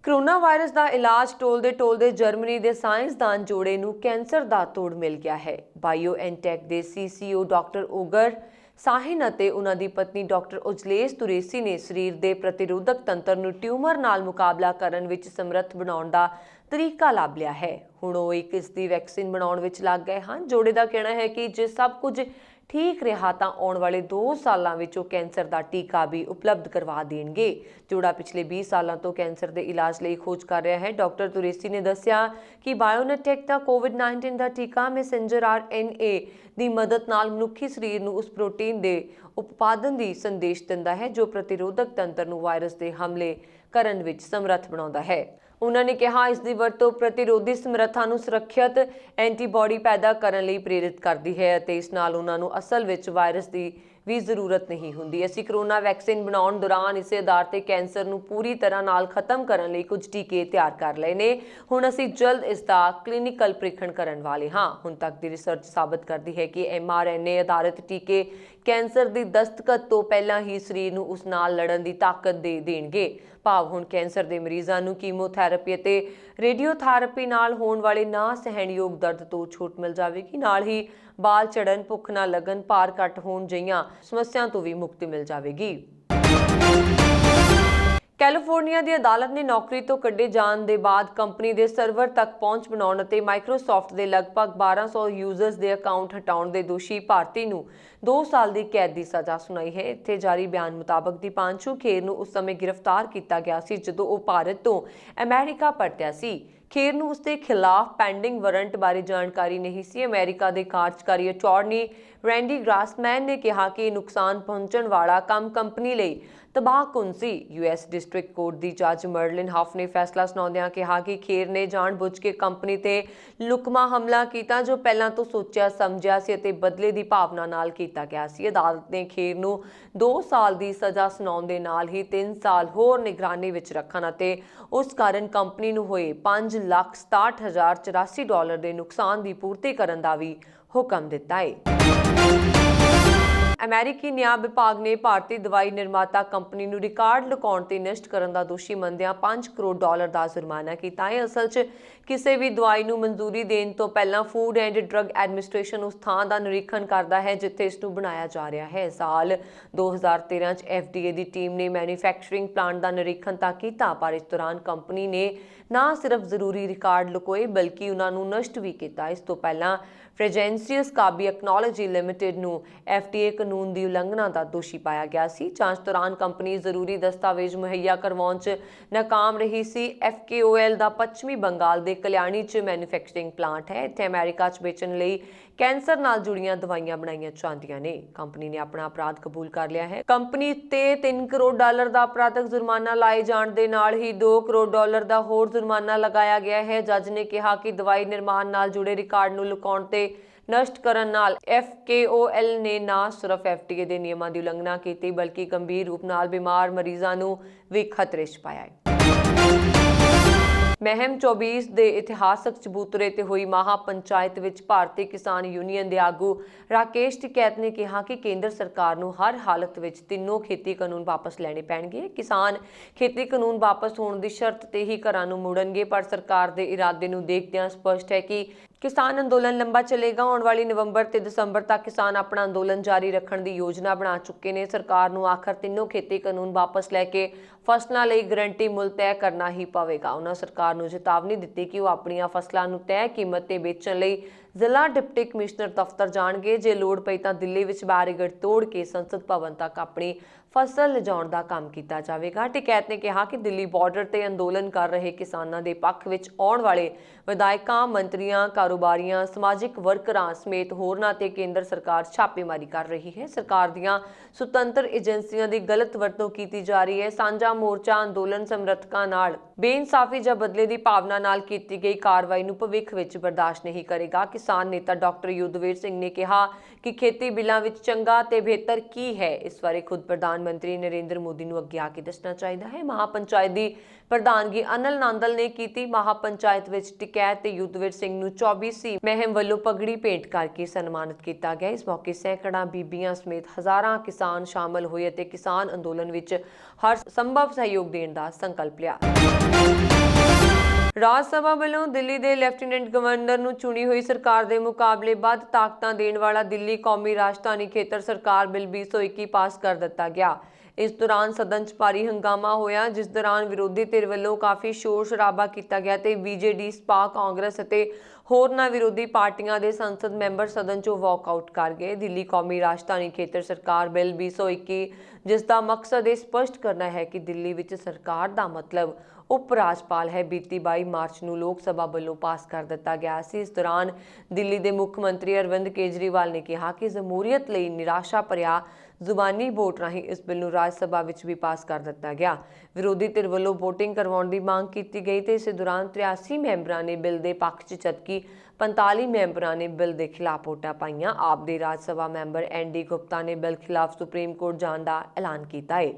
ਕੋਰੋਨਾ ਵਾਇਰਸ ਦਾ ਇਲਾਜ ਟੋਲਦੇ ਜਰਮਨੀ ਦੇ ਸਾਇੰਸਦਾਨ ਜੋੜੇ ਨੂੰ ਕੈਂਸਰ ਦਾ ਤੋੜ ਮਿਲ ਗਿਆ ਹੈ। ਬਾਇਓਐਨਟੈਕ ਦੇ CCO ਡਾਕਟਰ ਓਗਰ ਸਾਹਿਨ ਅਤੇ ਉਹਨਾਂ ਦੀ ਪਤਨੀ ਡਾਕਟਰ ਉਜਲੇਸ ਤੁਰੇਸੀ ਨੇ ਸਰੀਰ ਦੇ ਪ੍ਰਤੀਰੋਧਕ ਤੰਤਰ ਨੂੰ ਟਿਊਮਰ ਨਾਲ ਮੁਕਾਬਲਾ ਕਰਨ ਵਿੱਚ ਸਮਰੱਥ ਬਣਾਉਣ ਦਾ ਤਰੀਕਾ ਲੱਭ ਲਿਆ ਹੈ। ਹੁਣ ਉਹ ਇੱਕ ਇਸ ਦੀ ਵੈਕਸੀਨ ਬਣਾਉਣ ਵਿੱਚ ਲੱਗ ਗਏ ਹਨ। ਜੋੜੇ ਦਾ ਕਹਿਣਾ ਹੈ ਕਿ ਜੇ ਸਭ ਕੁਝ ਠੀਕ ਰਿਹਾ ਤਾਂ ਆਉਣ ਵਾਲੇ 2 ਸਾਲਾਂ ਵਿੱਚ ਉਹ ਕੈਂਸਰ ਦਾ ਟੀਕਾ ਵੀ ਉਪਲਬਧ ਕਰਵਾ ਦੇਣਗੇ। ਜੋੜਾ ਪਿਛਲੇ 20 ਸਾਲਾਂ ਤੋਂ ਕੈਂਸਰ ਦੇ ਇਲਾਜ ਲਈ ਖੋਜ ਕਰ ਰਿਹਾ ਹੈ। ਡਾਕਟਰ ਤੁਰੇਸੀ ਨੇ ਦੱਸਿਆ ਕਿ ਬਾਇਓਨਟੈਕ ਦਾ ਕੋਵਿਡ-19 ਦਾ ਟੀਕਾ ਮੈਸੇਂਜਰ RNA ਦੀ ਮਦਦ ਨਾਲ ਮਨੁੱਖੀ ਸਰੀਰ ਨੂੰ ਉਸ ਪ੍ਰੋਟੀਨ ਦੇ ਉਤਪਾਦਨ ਦੀ ਸੰਦੇਸ਼ ਦਿੰਦਾ ਹੈ ਜੋ ਪ੍ਰਤੀਰੋਧਕ ਤੰਤਰ ਨੂੰ ਵਾਇਰਸ ਦੇ ਹਮਲੇ ਕਰਨ ਵਿੱਚ ਸਮਰੱਥ ਬਣਾਉਂਦਾ ਹੈ। ਉਹਨਾਂ ਨੇ ਕਿਹਾ ਇਸ ਦੀ ਵਰਤੋਂ ਪ੍ਰਤੀਰੋਧੀ ਸਮਰੱਥਾ ਨੂੰ ਸੁਰੱਖਿਅਤ ਐਂਟੀਬਾਡੀ ਪੈਦਾ ਕਰਨ ਲਈ ਪ੍ਰੇਰਿਤ ਕਰਦੀ ਹੈ ਅਤੇ ਇਸ ਨਾਲ ਉਹਨਾਂ ਨੂੰ ਅਸਲ ਵਿੱਚ ਵਾਇਰਸ ਦੀ ਵੀ ਜ਼ਰੂਰਤ ਨਹੀਂ ਹੁੰਦੀ। ਅਸੀਂ ਕਰੋਨਾ ਵੈਕਸੀਨ ਬਣਾਉਣ ਦੌਰਾਨ ਇਸੇ ਆਧਾਰ ਤੇ ਕੈਂਸਰ ਨੂੰ ਪੂਰੀ ਤਰ੍ਹਾਂ ਨਾਲ ਖਤਮ ਕਰਨ ਲਈ ਕੁਝ ਟੀਕੇ ਤਿਆਰ ਕਰ ਲਏ ਨੇ। ਹੁਣ ਅਸੀਂ ਜਲਦ ਇਸ ਦਾ ਕਲੀਨਿਕਲ ਪ੍ਰੀਖਣ ਕਰਨ ਵਾਲੇ ਹਾਂ। ਹੁਣ ਤੱਕ ਦੀ ਰਿਸਰਚ ਸਾਬਤ ਕਰਦੀ ਹੈ ਕਿ mRNA ਆਧਾਰਿਤ ਟੀਕੇ ਕੈਂਸਰ ਦੀ ਦਸਤਕ ਤੋਂ ਪਹਿਲਾਂ ਹੀ ਸਰੀਰ ਨੂੰ ਉਸ ਨਾਲ ਲੜਨ ਦੀ ਤਾਕਤ ਦੇ ਦੇਣਗੇ। ਭਾਵ ਹੁਣ ਕੈਂਸਰ ਦੇ ਮਰੀਜ਼ਾਂ ਨੂੰ ਕੀਮੋਥੈਰੇਪੀ ਅਤੇ ਰੇਡੀਓਥੈਰੇਪੀ ਨਾਲ ਹੋਣ ਵਾਲੇ ਨਾ ਸਹਿਣਯੋਗ ਦਰਦ ਤੋਂ ਛੂਟ ਮਿਲ ਜਾਵੇਗੀ। ਨਾਲ ਹੀ ਬਾਲ ਝੜਨ, ਭੁੱਖ ਨਾ ਲੱਗਣ, ਭਾਰ ਘੱਟ ਹੋਣ ਜਿਹੀਆਂ ਸਮੱਸਿਆਵਾਂ ਤੋਂ ਵੀ ਮੁਕਤੀ ਮਿਲ ਜਾਵੇਗੀ। ਕੈਲੀਫੋਰਨੀਆ ਦੀ ਅਦਾਲਤ ਨੇ ਨੌਕਰੀ ਤੋਂ ਕੱਢੇ ਜਾਣ ਦੇ ਬਾਅਦ ਕੰਪਨੀ ਦੇ ਸਰਵਰ ਤੱਕ ਪਹੁੰਚ ਬਣਾਉਣ ਅਤੇ ਮਾਈਕਰੋਸਾਫਟ ਦੇ ਲਗਭਗ 1200 ਯੂਜ਼ਰਸ ਦੇ ਅਕਾਊਂਟ ਹਟਾਉਣ ਦੇ ਦੋਸ਼ੀ ਭਾਰਤੀ ਨੂੰ 2 ਸਾਲ ਦੀ ਕੈਦ ਦੀ ਸਜ਼ਾ ਸੁਣਾਈ ਹੈ। ਇੱਥੇ ਜਾਰੀ ਬਿਆਨ ਮੁਤਾਬਕ ਦੀਪਾਂਸ਼ੂ ਖੇਰ ਨੂੰ ਉਸ ਸਮੇਂ ਗ੍ਰਿਫਤਾਰ ਕੀਤਾ ਗਿਆ ਸੀ ਜਦੋਂ ਉਹ ਭਾਰਤ ਤੋਂ ਅਮਰੀਕਾ ਪਰਤਿਆ ਸੀ। ਖੇਰ ਨੂੰ ਉਸਦੇ ਖਿਲਾਫ ਪੈਂਡਿੰਗ ਵਾਰੰਟ ਬਾਰੇ ਜਾਣਕਾਰੀ ਨਹੀਂ ਸੀ। ਅਮਰੀਕਾ ਦੇ ਕਾਰਜਕਾਰੀ ਅਟਾਰਨੀ ਰੈਂਡੀ ਗ੍ਰਾਸਮੈਨ ਨੇ ਕਿਹਾ ਕਿ ਨੁਕਸਾਨ ਪਹੁੰਚਣ ਵਾਲਾ ਕੰਮ ਕੰਪਨੀ ਲਈ ਤਬਾਹਕੁਨ ਸੀ। ਯੂਐਸ ਡਿਸਟ੍ਰਿਕਟ ਕੋਰਟ ਦੀ ਜੱਜ ਮਰਲਿਨ ਹਫ ਨੇ ਫੈਸਲਾ ਸੁਣਾਉਂਦਿਆਂ ਕਿਹਾ ਕਿ ਖੇਰ ਨੇ ਜਾਣਬੁੱਝ ਕੇ ਕੰਪਨੀ ਤੇ ਲੁਕਮਾ ਹਮਲਾ ਕੀਤਾ ਜੋ ਪਹਿਲਾਂ ਤੋਂ ਸੋਚਿਆ ਸਮਝਿਆ ਸੀ ਅਤੇ ਬਦਲੇ ਦੀ ਭਾਵਨਾ ਨਾਲ ਕੀਤਾ ਗਿਆ ਸੀ। ਅਦਾਲਤ ਨੇ ਖੇਰ ਨੂੰ 2 ਸਾਲ ਦੀ ਸਜ਼ਾ ਸੁਣਾਉਣ ਦੇ ਨਾਲ ਹੀ 3 ਸਾਲ ਹੋਰ ਨਿਗਰਾਨੀ ਵਿੱਚ ਰੱਖਣ ਅਤੇ ਉਸ ਕਾਰਨ ਕੰਪਨੀ ਨੂੰ ਹੋਏ $5,67,084 ਦੇ ਨੁਕਸਾਨ ਦੀ ਪੂਰਤੀ ਕਰਨ ਦਾ ਵੀ ਹੁਕਮ ਦਿੱਤਾ ਹੈ। ਅਮਰੀਕੀ ਨਿਆਂ ਵਿਭਾਗ ਨੇ ਭਾਰਤੀ ਦਵਾਈ ਨਿਰਮਾਤਾ ਕੰਪਨੀ ਨੂੰ ਰਿਕਾਰਡ ਲੁਕਾਉਣ ਤੇ ਨਸ਼ਟ ਕਰਨ ਦਾ ਦੋਸ਼ੀ ਮੰਨਦਿਆਂ $5 ਕਰੋੜ ਦਾ ਜੁਰਮਾਨਾ ਕੀਤਾ ਹੈ। ਅਸਲ 'ਚ ਕਿਸੇ ਵੀ ਦਵਾਈ ਨੂੰ ਮਨਜ਼ੂਰੀ ਦੇਣ ਤੋਂ ਪਹਿਲਾਂ ਫੂਡ ਐਂਡ ਡਰੱਗ ਐਡਮਿਨਿਸਟ੍ਰੇਸ਼ਨ ਉਸ ਥਾਂ ਦਾ ਨਿਰੀਖਣ ਕਰਦਾ ਹੈ ਜਿੱਥੇ ਇਸ ਨੂੰ ਬਣਾਇਆ ਜਾ ਰਿਹਾ ਹੈ। ਸਾਲ 2013 'ਚ FDA ਦੀ ਟੀਮ ਨੇ ਮੈਨੂਫੈਕਚਰਿੰਗ ਪਲਾਂਟ ਦਾ ਨਿਰੀਖਣ ਤਾਂ ਕੀਤਾ, ਪਰ ਇਸ ਦੌਰਾਨ ਕੰਪਨੀ ਨੇ ਨਾ ਸਿਰਫ ਜ਼ਰੂਰੀ ਰਿਕਾਰਡ ਲੁਕੋਏ ਬਲਕਿ ਉਹਨਾਂ ਨੂੰ ਨਸ਼ਟ ਵੀ ਕੀਤਾ। ਇਸ ਤੋਂ ਪਹਿਲਾਂ ਫ੍ਰੈਗਰੈਂਸੀਅਸ ਕਾਬੀ ਐਕਨੋਲੋਜੀ ਲਿਮਿਟਿਡ ਨੂੰ FDA ਕਾਨੂੰਨ ਦੀ ਉਲੰਘਣਾ ਦਾ ਦੋਸ਼ੀ ਪਾਇਆ ਗਿਆ ਸੀ। ਜਾਂਚ ਦੌਰਾਨ ਕੰਪਨੀ ਜ਼ਰੂਰੀ ਦਸਤਾਵੇਜ਼ ਮੁਹੱਈਆ ਕਰਵਾਉਣ 'ਚ ਨਾਕਾਮ ਰਹੀ ਸੀ। FKOL ਦਾ ਪੱਛਮੀ ਬੰਗਾਲ ਦੇ ਕਲਿਆਣੀ 'ਚ ਮੈਨੂਫੈਕਚਰਿੰਗ ਪਲਾਂਟ ਹੈ। ਇੱਥੇ ਅਮਰੀਕਾ 'ਚ ਵੇਚਣ ਲਈ ਕੈਂਸਰ ਨਾਲ ਜੁੜੀਆਂ ਦਵਾਈਆਂ ਬਣਾਈਆਂ ਜਾਂਦੀਆਂ ਨੇ। ਕੰਪਨੀ ਨੇ ਆਪਣਾ ਅਪਰਾਧ ਕਬੂਲ ਕਰ ਲਿਆ ਹੈ। ਕੰਪਨੀ ਤੇ $3 ਕਰੋੜ ਦਾ ਅਪਰਾਧਕ ਜੁਰਮਾਨਾ ਲਾਏ ਜਾਣ ਦੇ ਨਾਲ ਹੀ $2 ਕਰੋੜ ਦਾ ਹੋਰ ਜੁਰਮਾਨਾ ਲਗਾਇਆ ਗਿਆ ਹੈ। ਜੱਜ ਨੇ ਕਿਹਾ ਕਿ ਦਵਾਈ ਨਿਰਮਾਣ ਨਾਲ ਜੁੜੇ ਰਿਕਾਰਡ ਨੂੰ ਲੁਕਾਉਣ ਤੇ ਨਸ਼ਟ ਕਰਨ ਨਾਲ FKOL ਨੇ ਨਾ ਸਿਰਫ FDA ਦੇ ਨਿਯਮਾਂ ਦੀ ਉਲੰਘਣਾ ਕੀਤੀ ਬਲਕਿ ਗੰਭੀਰ ਰੂਪ ਨਾਲ ਬਿਮਾਰ ਮਰੀਜ਼ਾਂ ਨੂੰ ਵੀ ਖਤਰੇ 'ਚ ਪਾਇਆ ਹੈ। ਮਹਿਮ 24 ਦੇ ਇਤਿਹਾਸਕ ਚਬੂਤਰੇ ਤੇ ਹੋਈ ਮਹਾ ਪੰਚਾਇਤ ਵਿੱਚ ਭਾਰਤੀ ਕਿਸਾਨ ਯੂਨੀਅਨ ਦੇ ਆਗੂ ਰਾਕੇਸ਼ ਟਿਕੈਤ ਨੇ ਕਿਹਾ ਕਿ ਕੇਂਦਰ ਸਰਕਾਰ ਨੂੰ ਹਰ ਹਾਲਤ ਵਿੱਚ ਤਿੰਨੋਂ ਖੇਤੀ ਕਾਨੂੰਨ ਵਾਪਸ ਲੈਣੇ ਪੈਣਗੇ। ਕਿਸਾਨ ਖੇਤੀ ਕਾਨੂੰਨ ਵਾਪਸ ਹੋਣ ਦੀ ਸ਼ਰਤ ਤੇ ਹੀ ਘਰਾਂ ਨੂੰ ਮੁੜਨਗੇ, ਪਰ ਸਰਕਾਰ ਦੇ ਇਰਾਦੇ ਨੂੰ ਦੇਖਦਿਆਂ ਸਪਸ਼ਟ ਹੈ ਕਿ ਕਿਸਾਨ ਅੰਦੋਲਨ ਲੰਬਾ ਚੱਲੇਗਾ। ਆਉਣ ਵਾਲੀ ਨਵੰਬਰ ਤੇ ਦਸੰਬਰ ਤੱਕ ਕਿਸਾਨ ਆਪਣਾ ਅੰਦੋਲਨ ਜਾਰੀ ਰੱਖਣ ਦੀ ਯੋਜਨਾ ਬਣਾ ਚੁੱਕੇ ਨੇ। ਸਰਕਾਰ ਨੂੰ ਆਖਰ ਤਿੰਨੋਂ ਖੇਤੀ ਕਾਨੂੰਨ ਵਾਪਸ ਲੈ ਕੇ ਫਸਲਾਂ ਲਈ ਗਰੰਟੀ ਮੁੱਲ ਤੈਅ ਕਰਨਾ ਹੀ ਪਵੇਗਾ। ਉਹਨਾਂ ਸਰਕਾਰ ਨੂੰ ਚੇਤਾਵਨੀ ਦਿੱਤੀ ਕਿ ਉਹ ਆਪਣੀਆਂ ਫਸਲਾਂ ਨੂੰ ਤੈਅ ਕੀਮਤ ਤੇ ਵੇਚਣ ਲਈ ਜ਼ਿਲ੍ਹਾ ਡਿਪਟੀ ਕਮਿਸ਼ਨਰ ਦਫ਼ਤਰ ਜਾਣਗੇ। ਜੇ ਲੋੜ ਪਈ ਤਾਂ ਦਿੱਲੀ ਵਿੱਚ ਬੈਰੀਕੇਡ ਤੋੜ ਕੇ ਸੰਸਦ ਭਵਨ ਤੱਕ ਆਪਣੀ ਫਸਲ ਲਿਜਾਉਣ ਦਾ ਕੰਮ ਕੀਤਾ ਜਾਵੇਗਾ। ਟਿਕੈਤ ਨੇ ਕਿਹਾ ਕਿ ਦਿੱਲੀ ਬਾਰਡਰ ਤੇ ਅੰਦੋਲਨ ਕਰ ਰਹੇ ਕਿਸਾਨਾਂ ਦੇ ਪੱਖ ਵਿੱਚ ਆਉਣ ਵਾਲੇ ਵਿਧਾਇਕਾਂ, ਮੰਤਰੀਆਂ, ਕਾਰੋਬਾਰੀਆਂ, ਸਮਾਜਿਕ ਵਰਕਰਾਂ ਸਮੇਤ ਹੋਰਨਾਂ ਤੇ ਕੇਂਦਰ ਸਰਕਾਰ ਛਾਪੇਮਾਰੀ ਕਰ ਰਹੀ ਹੈ। ਸਰਕਾਰ ਦੀਆਂ ਸੁਤੰਤਰ ਏਜੰਸੀਆਂ ਦੀ ਗਲਤ ਵਰਤੋਂ ਕੀਤੀ ਜਾ ਰਹੀ ਹੈ। ਸਾਂਝਾ ਮੋਰਚਾ ਅੰਦੋਲਨ ਸਮਰਥਕਾਂ ਨਾਲ ਬੇਇਨਸਾਫੀ ਜਾਂ ਬਦਲੇ ਦੀ ਭਾਵਨਾ ਨਾਲ ਕੀਤੀ ਗਈ ਕਾਰਵਾਈ ਨੂੰ ਭਵਿੱਖ ਵਿੱਚ ਬਰਦਾਸ਼ਤ ਨਹੀਂ ਕਰੇਗਾ। ਕਿਸਾਨ ਨੇਤਾ ਡਾਕਟਰ ਯੁੱਧਵੀਰ ਸਿੰਘ ਨੇ ਕਿਹਾ ਕਿ ਖੇਤੀ ਬਿੱਲਾਂ ਵਿੱਚ ਚੰਗਾ ਤੇ ਬਿਹਤਰ ਕੀ ਹੈ, ਇਸ ਬਾਰੇ ਖੁਦ ਪ੍ਰਧਾਨ ਮੰਤਰੀ ਨਰਿੰਦਰ ਮੋਦੀ ਨੂੰ ਅੱਗੇ ਆ ਕੇ ਦੱਸਣਾ ਚਾਹੀਦਾ ਹੈ। ਮਹਾਪੰਚਾਇਤ ਦੀ ਪ੍ਰਧਾਨਗੀ ਅਨਲ ਨਾਂਦਲ ਨੇ ਕੀਤੀ। ਮਹਾਪੰਚਾਇਤ ਵਿੱਚ ਟਿਕੈਤ ਤੇ ਯੁੱਧਵੀਰ ਸਿੰਘ ਨੂੰ 24 ਮਹਿਮ ਵੱਲੋਂ ਪਗੜੀ ਭੇਂਟ ਕਰਕੇ ਸਨਮਾਨਿਤ ਕੀਤਾ ਗਿਆ। ਇਸ ਮੌਕੇ ਸੈਂਕੜਾਂ ਬੀਬੀਆਂ ਸਮੇਤ ਹਜ਼ਾਰਾਂ ਕਿਸਾਨ ਸ਼ਾਮਲ ਹੋਏ ਅਤੇ ਕਿਸਾਨ ਅੰਦੋਲਨ ਵਿੱਚ ਹਰ ਸੰਭਵ ਸਹਿਯੋਗ ਦੇਣ ਦਾ ਸੰਕਲਪ ਲਿਆ। ਰਾਜ ਸਭਾ ਵੱਲੋਂ ਦਿੱਲੀ ਦੇ ਲੈਫਟੀਨੈਂਟ ਗਵਰਨਰ ਨੂੰ ਚੁਣੀ ਹੋਈ ਸਰਕਾਰ ਦੇ ਮੁਕਾਬਲੇ ਵੱਧ ਤਾਕਤਾਂ ਦੇਣ ਵਾਲਾ ਦਿੱਲੀ ਕੌਮੀ ਰਾਜਧਾਨੀ ਖੇਤਰ ਸਰਕਾਰ ਬਿੱਲ 2021 ਪਾਸ ਕਰ ਦਿੱਤਾ ਗਿਆ। ਇਸ ਦੌਰਾਨ ਸਦਨ 'ਚ ਭਾਰੀ ਹੰਗਾਮਾ ਹੋਇਆ, ਜਿਸ ਦੌਰਾਨ ਵਿਰੋਧੀ ਧਿਰ ਵੱਲੋਂ ਕਾਫੀ ਸ਼ੋਰ ਸ਼ਰਾਬਾ ਕੀਤਾ ਗਿਆ ਤੇ BJD, ਸਪਾ, ਕਾਂਗਰਸ ਅਤੇ ਹੋਰਨਾਂ ਵਿਰੋਧੀ ਪਾਰਟੀਆਂ ਦੇ ਸੰਸਦ ਮੈਂਬਰ ਸਦਨ 'ਚੋਂ ਵਾਕਆਊਟ ਕਰ ਗਏ। ਦਿੱਲੀ ਕੌਮੀ ਰਾਜਧਾਨੀ ਖੇਤਰ ਸਰਕਾਰ ਬਿੱਲ 2021, ਜਿਸ ਦਾ ਮਕਸਦ ਇਹ ਸਪਸ਼ਟ ਕਰਨਾ ਹੈ ਕਿ ਦਿੱਲੀ ਵਿੱਚ ਸਰਕਾਰ ਦਾ ਮਤਲਬ ਉਪ ਰਾਜਪਾਲ ਹੈ, ਬੀਤੀ 22 ਮਾਰਚ ਨੂੰ ਲੋਕ ਸਭਾ ਵੱਲੋਂ ਪਾਸ ਕਰ ਦਿੱਤਾ ਗਿਆ ਸੀ। ਇਸ ਦੌਰਾਨ ਦਿੱਲੀ ਦੇ ਮੁੱਖ ਮੰਤਰੀ ਅਰਵਿੰਦ ਕੇਜਰੀਵਾਲ ਨੇ ਕਿਹਾ ਕਿ ਜਮਹੂਰੀਅਤ ਲਈ ਨਿਰਾਸ਼ਾ ਭਰਿਆ ਜ਼ੁਬਾਨੀ ਵੋਟ ਰਾਹੀਂ ਇਸ ਬਿੱਲ ਨੂੰ ਰਾਜ ਸਭਾ ਵਿੱਚ ਵੀ ਪਾਸ ਕਰ ਦਿੱਤਾ ਗਿਆ। ਵਿਰੋਧੀ ਧਿਰ ਵੱਲੋਂ VOTING ਕਰਵਾਉਣ ਦੀ ਮੰਗ ਕੀਤੀ ਗਈ ਤੇ ਇਸੇ ਦੌਰਾਨ 83 ਮੈਂਬਰਾਂ ਨੇ ਬਿੱਲ ਦੇ ਪੱਖ 'ਚ ਜਦਕਿ 45 ਮੈਂਬਰਾਂ ਨੇ ਬਿੱਲ ਦੇ ਖਿਲਾਫ ਵੋਟਾਂ ਪਾਈਆਂ। ਆਪ ਦੇ ਰਾਜ ਸਭਾ ਮੈਂਬਰ ND ਗੁਪਤਾ ਨੇ ਬਿੱਲ ਖਿਲਾਫ ਸੁਪਰੀਮ ਕੋਰਟ ਜਾਣ ਦਾ ਐਲਾਨ ਕੀਤਾ ਹੈ।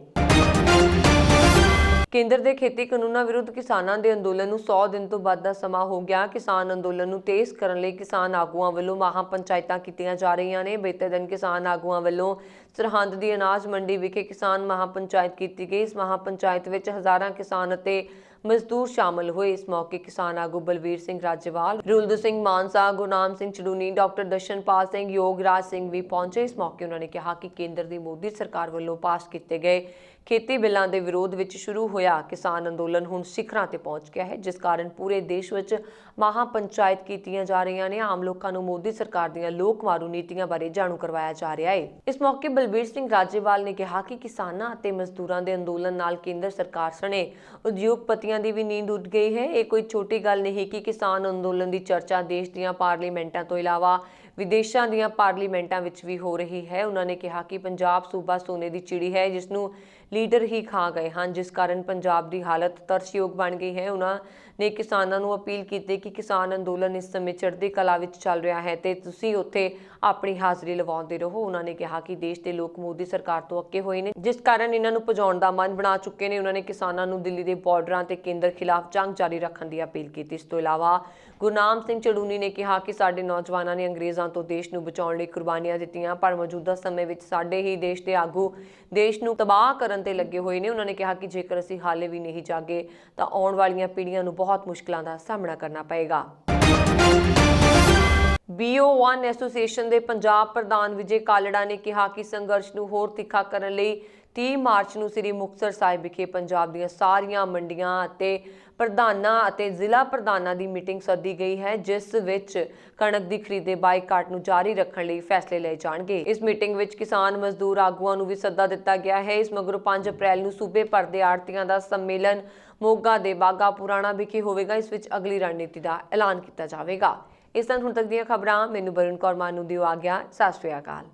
ਕੇਂਦਰ ਦੇ ਖੇਤੀ ਕਾਨੂੰਨਾਂ ਵਿਰੁੱਧ ਕਿਸਾਨਾਂ ਦੇ ਅੰਦੋਲਨ ਨੂੰ 100 ਦਿਨ ਤੋਂ ਵੱਧ ਦਾ ਸਮਾਂ ਹੋ ਗਿਆ। ਕਿਸਾਨ ਅੰਦੋਲਨ ਨੂੰ ਤੇਜ਼ ਕਰਨ ਲਈ ਕਿਸਾਨ ਆਗੂਆਂ ਵੱਲੋਂ ਮਹਾਂ ਪੰਚਾਇਤਾਂ ਕੀਤੀਆਂ ਜਾ ਰਹੀਆਂ ਨੇ। ਬੀਤੇ ਦਿਨ ਕਿਸਾਨ ਆਗੂਆਂ ਵੱਲੋਂ ਸਰਹੰਦ ਦੀ ਅਨਾਜ ਮੰਡੀ ਵਿਖੇ ਕਿਸਾਨ ਮਹਾਂ ਪੰਚਾਇਤ ਕੀਤੀ ਗਈ। ਇਸ ਮਹਾਂ ਪੰਚਾਇਤ ਵਿੱਚ ਹਜ਼ਾਰਾਂ ਕਿਸਾਨ ਅਤੇ ਮਜ਼ਦੂਰ ਸ਼ਾਮਲ ਹੋਏ। ਇਸ ਮੌਕੇ ਕਿਸਾਨ ਆਗੂ ਬਲਵੀਰ ਸਿੰਘ ਰਾਜੇਵਾਲ, ਰੁਲਦ ਸਿੰਘ ਮਾਨਸਾ, ਗੁਰਨਾਮ ਸਿੰਘ ਚੜੂਨੀ, ਡਾਕਟਰ ਦਰਸ਼ਨਪਾਲ ਸਿੰਘ, ਯੋਗਰਾਜ ਸਿੰਘ ਵੀ ਪਹੁੰਚੇ। ਇਸ ਮੌਕੇ ਉਹਨਾਂ ਨੇ ਕਿਹਾ ਕਿ ਕੇਂਦਰ ਦੀ ਮੋਦੀ ਸਰਕਾਰ ਵੱਲੋਂ ਪਾਸ ਕੀਤੇ ਗਏ ਖੇਤੀ ਬਿੱਲਾਂ ਦੇ ਵਿਰੋਧ ਵਿੱਚ ਸ਼ੁਰੂ ਹੋਇਆ ਕਿਸਾਨ ਅੰਦੋਲਨ ਹੁਣ ਸਿਖਰਾਂ ਤੇ ਪਹੁੰਚ ਗਿਆ ਹੈ, ਜਿਸ ਕਾਰਨ ਪੂਰੇ ਦੇਸ਼ ਵਿੱਚ ਮਹਾਂ ਪੰਚਾਇਤ ਕੀਤੀਆਂ ਜਾ ਰਹੀਆਂ ਨੇ। ਆਮ ਲੋਕਾਂ ਨੂੰ ਮੋਦੀ ਸਰਕਾਰ ਦੀਆਂ ਲੋਕ ਮਾਰੂ ਨੀਤੀਆਂ ਬਾਰੇ ਜਾਣੂ ਕਰਵਾਇਆ ਜਾ ਰਿਹਾ ਹੈ। ਇਸ ਮੌਕੇ ਬਲਬੀਰ ਸਿੰਘ ਰਾਜੇਵਾਲ ਨੇ ਕਿਹਾ ਕਿ ਕਿਸਾਨਾਂ ਅਤੇ ਮਜ਼ਦੂਰਾਂ ਦੇ ਅੰਦੋਲਨ ਨਾਲ ਕੇਂਦਰ ਸਰਕਾਰ ਸਣੇ ਉਦਯੋਗਪਤੀਆਂ ਦੀ ਵੀ ਨੀਂਦ ਉੱਡ ਗਈ ਹੈ। ਇਹ ਕੋਈ ਛੋਟੀ ਗੱਲ ਨਹੀਂ ਕਿ ਕਿਸਾਨ ਅੰਦੋਲਨ ਦੀ ਚਰਚਾ ਦੇਸ਼ ਦੀਆਂ ਪਾਰਲੀਮੈਂਟਾਂ ਤੋਂ ਇਲਾਵਾ ਵਿਦੇਸ਼ਾਂ ਦੀਆਂ ਪਾਰਲੀਮੈਂਟਾਂ ਵਿੱਚ ਵੀ ਹੋ ਰਹੀ ਹੈ। ਉਹਨਾਂ ਨੇ ਕਿਹਾ ਕਿ ਪੰਜਾਬ ਸੂਬਾ ਸੋਨੇ ਦੀ ਚਿੜੀ ਹੈ, ਜਿਸ ਨੂੰ ਲੀਡਰ ਹੀ ਖਾ ਗਏ ਹਨ, ਜਿਸ ਕਾਰਨ ਪੰਜਾਬ ਦੀ ਹਾਲਤ ਤਰਸਯੋਗ ਬਣ ਗਈ ਹੈ। ਉਹਨਾਂ ਨੇ ਕਿਸਾਨਾਂ ਨੂੰ ਅਪੀਲ ਕੀਤੀ ਕਿ ਕਿਸਾਨ ਅੰਦੋਲਨ ਇਸ ਸਮੇਂ ਚੜ੍ਹਦੀ ਕਲਾ ਵਿੱਚ ਚੱਲ ਰਿਹਾ ਹੈ ਤੇ ਤੁਸੀਂ ਉੱਥੇ ਆਪਣੀ ਹਾਜ਼ਰੀ ਲਵਾਉਂਦੇ ਰਹੋ। ਉਹਨਾਂ ਨੇ ਕਿਹਾ ਕਿ ਦੇਸ਼ ਦੇ ਲੋਕ ਮੋਦੀ ਸਰਕਾਰ ਤੋਂ ਅੱਕੇ ਹੋਏ ਨੇ, ਜਿਸ ਕਾਰਨ ਇਹਨਾਂ ਨੂੰ ਭਜਾਉਣ ਦਾ ਮਨ ਬਣਾ ਚੁੱਕੇ ਨੇ। ਉਹਨਾਂ ਨੇ ਕਿਸਾਨਾਂ ਨੂੰ ਦਿੱਲੀ ਦੇ ਬਾਰਡਰਾਂ ਤੇ ਕੇਂਦਰ ਖਿਲਾਫ ਜੰਗ ਜਾਰੀ ਰੱਖਣ ਦੀ ਅਪੀਲ ਕੀਤੀ। ਇਸ ਤੋਂ ਇਲਾਵਾ ਗੁਰਨਾਮ ਸਿੰਘ ਚੜੂਨੀ ਨੇ ਕਿਹਾ ਕਿ ਸਾਡੇ ਨੌਜਵਾਨਾਂ ਨੇ ਅੰਗਰੇਜ਼ਾਂ ਤੋਂ ਦੇਸ਼ ਨੂੰ ਬਚਾਉਣ ਲਈ ਕੁਰਬਾਨੀਆਂ ਦਿੱਤੀਆਂ, ਪਰ ਮੌਜੂਦਾ ਸਮੇਂ ਵਿੱਚ ਸਾਡੇ ਹੀ ਦੇਸ਼ ਦੇ ਆਗੂ ਦੇਸ਼ ਨੂੰ ਤਬਾਹ ਕਰਨ ਤੇ ਲੱਗੇ ਹੋਏ ਨੇ। ਉਹਨਾਂ ਨੇ ਕਿਹਾ ਕਿ ਜੇਕਰ ਅਸੀਂ ਹਾਲੇ ਵੀ ਨਹੀਂ ਜਾਗੇ ਤਾਂ ਆਉਣ ਵਾਲੀਆਂ ਪੀੜ੍ਹੀਆਂ ਨੂੰ ਬਹੁਤ ਮੁਸ਼ਕਲਾਂ ਦਾ ਸਾਹਮਣਾ ਕਰਨਾ ਪਏਗਾ। BO1 ਐਸੋਸੀਏਸ਼ਨ ਦੇ ਪੰਜਾਬ ਪ੍ਰਧਾਨ ਵਿਜੇ ਕਾਲੜਾ ਨੇ ਕਿਹਾ ਕਿ ਸੰਘਰਸ਼ ਨੂੰ ਹੋਰ ਤਿੱਖਾ ਕਰਨ ਲਈ 30 ਮਾਰਚ ਨੂੰ ਸ੍ਰੀ ਮੁਕਤਸਰ ਸਾਹਿਬ ਵਿਖੇ ਪੰਜਾਬ ਦੀਆਂ ਸਾਰੀਆਂ ਮੰਡੀਆਂ ਅਤੇ ਪ੍ਰਧਾਨਾਂ ਅਤੇ ਜ਼ਿਲ੍ਹਾ ਪ੍ਰਧਾਨਾਂ ਦੀ ਮੀਟਿੰਗ ਸੱਦੀ ਗਈ ਹੈ, ਜਿਸ ਵਿੱਚ ਕਣਕ ਦੀ ਖਰੀਦ ਦੇ ਬਾਈਕਾਟ ਨੂੰ ਜਾਰੀ ਰੱਖਣ ਲਈ ਫੈਸਲੇ ਲਏ ਜਾਣਗੇ। ਇਸ ਮੀਟਿੰਗ ਵਿੱਚ ਕਿਸਾਨ ਮਜ਼ਦੂਰ ਆਗੂਆਂ ਨੂੰ ਵੀ ਸੱਦਾ ਦਿੱਤਾ ਗਿਆ ਹੈ। ਇਸ ਮਗਰੋਂ 5 ਅਪ੍ਰੈਲ ਨੂੰ ਸੂਬੇ ਭਰ ਦੇ ਆੜ੍ਹਤੀਆਂ ਦਾ ਸੰਮੇਲਨ ਮੋਗਾ ਦੇ ਬਾਗਾ ਪੁਰਾਣਾ ਵਿਖੇ ਹੋਵੇਗਾ। ਇਸ ਵਿੱਚ ਅਗਲੀ ਰਣਨੀਤੀ ਦਾ ਐਲਾਨ ਕੀਤਾ ਜਾਵੇਗਾ। ਇਸ ਤਰ੍ਹਾਂ ਹੁਣ ਤੱਕ ਦੀਆਂ ਖਬਰਾਂ ਮੈਨੂੰ ਬਰਨ ਕੌਰ ਮਾਨ ਨੂੰ ਦਿਓ ਆ ਗਿਆ। ਸਤਿ ਸ਼੍ਰੀ ਅਕਾਲ।